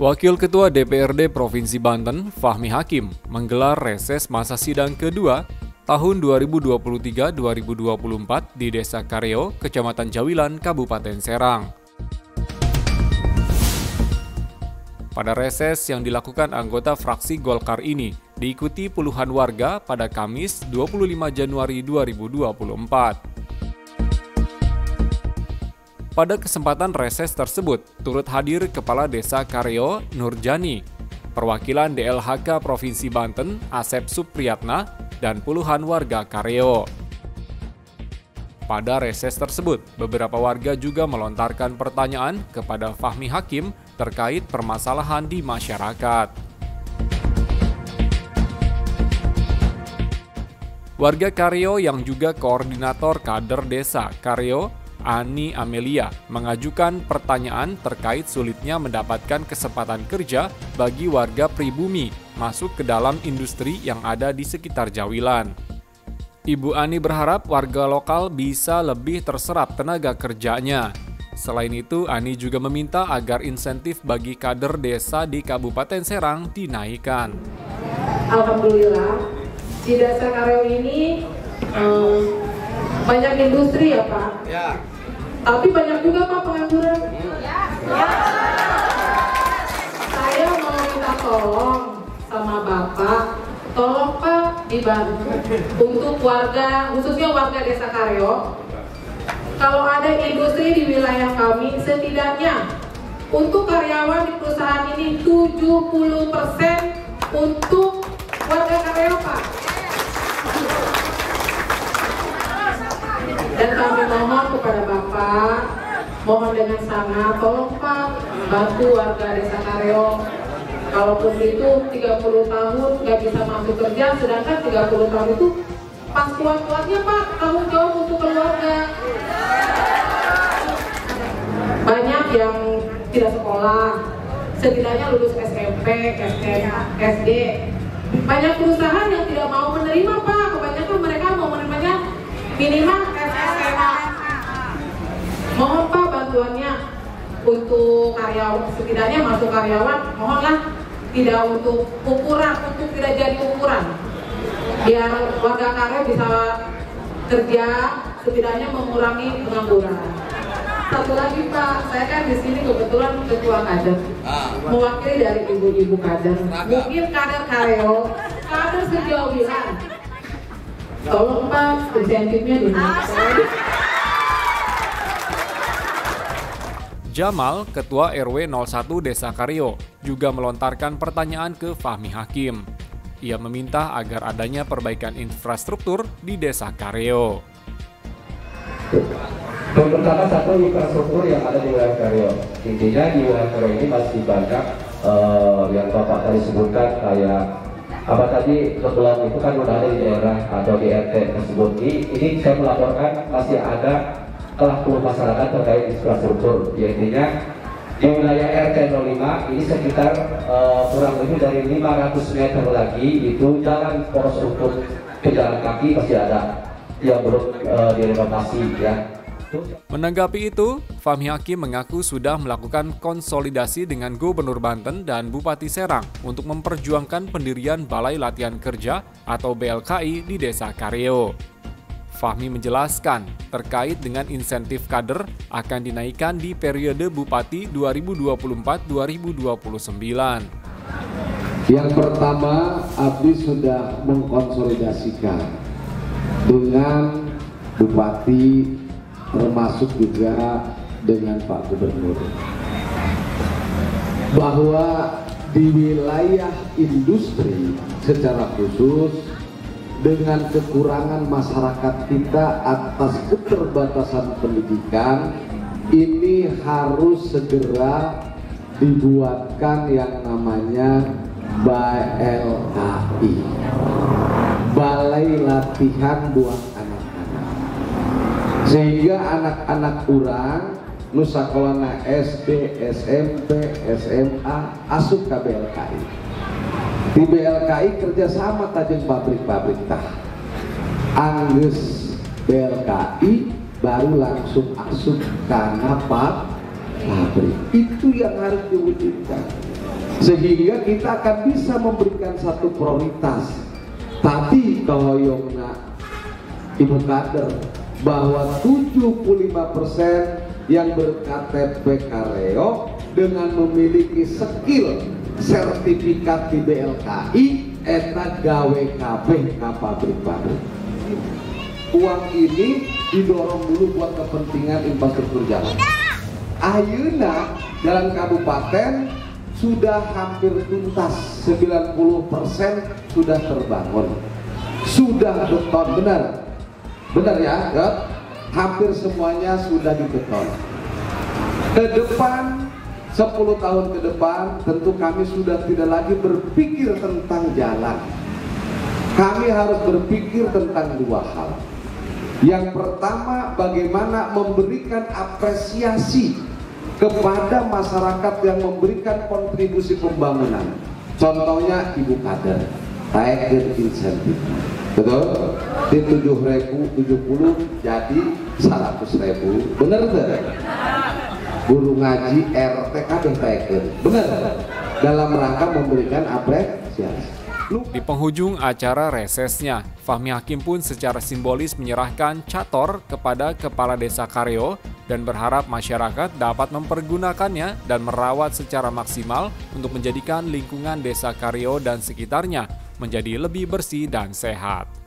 Wakil Ketua DPRD Provinsi Banten, Fahmi Hakim, menggelar reses masa sidang kedua tahun 2023-2024 di Desa Kareo, Kecamatan Jawilan, Kabupaten Serang. Pada reses yang dilakukan anggota fraksi Golkar ini, diikuti puluhan warga pada Kamis 25 Januari 2024. Pada kesempatan reses tersebut, turut hadir Kepala Desa Kareo, Nurjani, perwakilan DLHK Provinsi Banten, Asep Supriyatna, dan puluhan warga Kareo. Pada reses tersebut, beberapa warga juga melontarkan pertanyaan kepada Fahmi Hakim terkait permasalahan di masyarakat. Warga Kareo yang juga koordinator kader desa Kareo, Ani Amelia, mengajukan pertanyaan terkait sulitnya mendapatkan kesempatan kerja bagi warga pribumi masuk ke dalam industri yang ada di sekitar Jawilan. Ibu Ani berharap warga lokal bisa lebih terserap tenaga kerjanya. Selain itu, Ani juga meminta agar insentif bagi kader desa di Kabupaten Serang dinaikkan. Alhamdulillah, di Desa Kareo ini banyak industri ya Pak? Ya. Tapi banyak juga Pak pengangguran? Ya. Saya mau minta tolong sama Bapak, tolong Pak dibantu untuk warga, khususnya warga Desa Kareo. Kalau ada industri di wilayah kami, setidaknya untuk karyawan di perusahaan ini 70% untuk warga Kareo Pak. Dan kami mohon kepada Bapak, mohon dengan sangat, tolong Pak, bantu warga Desa Kareo. Kalaupun itu 30 tahun nggak bisa masuk kerja, sedangkan 30 tahun itu pas kuat-kuatnya Pak, tanggung jawab untuk keluarga. Banyak yang tidak sekolah, setidaknya lulus SMP, SMA, SD. Banyak perusahaan yang tidak mau menerima Pak, kebanyakan mereka mau menerimanya minimal SMA. Mohon Pak bantuannya untuk karyawan, setidaknya masuk karyawan, mohonlah tidak untuk ukuran, untuk tidak jadi ukuran. Biar warga Kareo bisa kerja, setidaknya mengurangi pengangguran. Satu lagi Pak, saya kan di sini kebetulan ketua kader, mewakili dari ibu-ibu kader. Mungkin kader Kareo, kader sejawilan. Tolong Pak, insentifnya dinaikkan. Jamal, Ketua RW 01 Desa Kareo, juga melontarkan pertanyaan ke Fahmi Hakim. Ia meminta agar adanya perbaikan infrastruktur di Desa Kareo. Pertama, satu infrastruktur yang ada di wilayah Kareo. Intinya di wilayah Kareo ini masih banyak yang Bapak tadi sebutkan, kayak apa tadi, kebetulan itu kan udah ada di daerah atau di RT tersebut. Ini saya melaporkan masih ada keluh masyarakat terkait infrastruktur. Ya, intinya di wilayah RT 05 ini sekitar kurang lebih dari 500 meter lagi itu jalan poros untuk pejalan kaki masih ada yang belum direnovasi ya. Menanggapi itu, Fahmi Hakim mengaku sudah melakukan konsolidasi dengan Gubernur Banten dan Bupati Serang untuk memperjuangkan pendirian Balai Latihan Kerja atau BLKI di Desa Kareo. Fahmi menjelaskan terkait dengan insentif kader akan dinaikkan di periode Bupati 2024-2029. Yang pertama, Abdi sudah mengkonsolidasikan dengan Bupati, termasuk juga dengan Pak Gubernur, bahwa di wilayah industri secara khusus dengan kekurangan masyarakat kita atas keterbatasan pendidikan, ini harus segera dibuatkan yang namanya BLKI, Balai Latihan buat anak-anak, sehingga anak-anak orang nu sakolana SD, SMP, SMA asup ke BLKI. Di BLKI kerjasama tajeng pabrik-pabrik tah. Angges BLKI baru langsung asup karena pabrik. Itu yang harus diwujudkan. sehingga kita akan bisa memberikan satu prioritas. Tadi kahoyongna Ibu Kader bahwa 75% yang ber-KTP Kareo dengan memiliki skill sertifikat di BLKI eta gawe kabeh ka pabrik-pabrik. Uang ini didorong dulu buat kepentingan infrastruktur jalan. Ayeuna jalan kabupaten sudah hampir tuntas, 90% sudah terbangun, sudah beton, benar ya, hampir semuanya sudah dibeton. Ke depan 10 tahun ke depan tentu kami sudah tidak lagi berpikir tentang jalan. Kami harus berpikir tentang dua hal. Yang pertama, bagaimana memberikan apresiasi kepada masyarakat yang memberikan kontribusi pembangunan. Contohnya Ibu Kader, taeken insentif, betul? Di 7.070 jadi 100.000, bener tidak? Guru ngaji RT kabeh taeken, bener? Dalam rangka memberikan apresiasi. Di penghujung acara resesnya, Fahmi Hakim pun secara simbolis menyerahkan cator kepada Kepala Desa Kareo dan berharap masyarakat dapat mempergunakannya dan merawat secara maksimal untuk menjadikan lingkungan Desa Kareo dan sekitarnya menjadi lebih bersih dan sehat.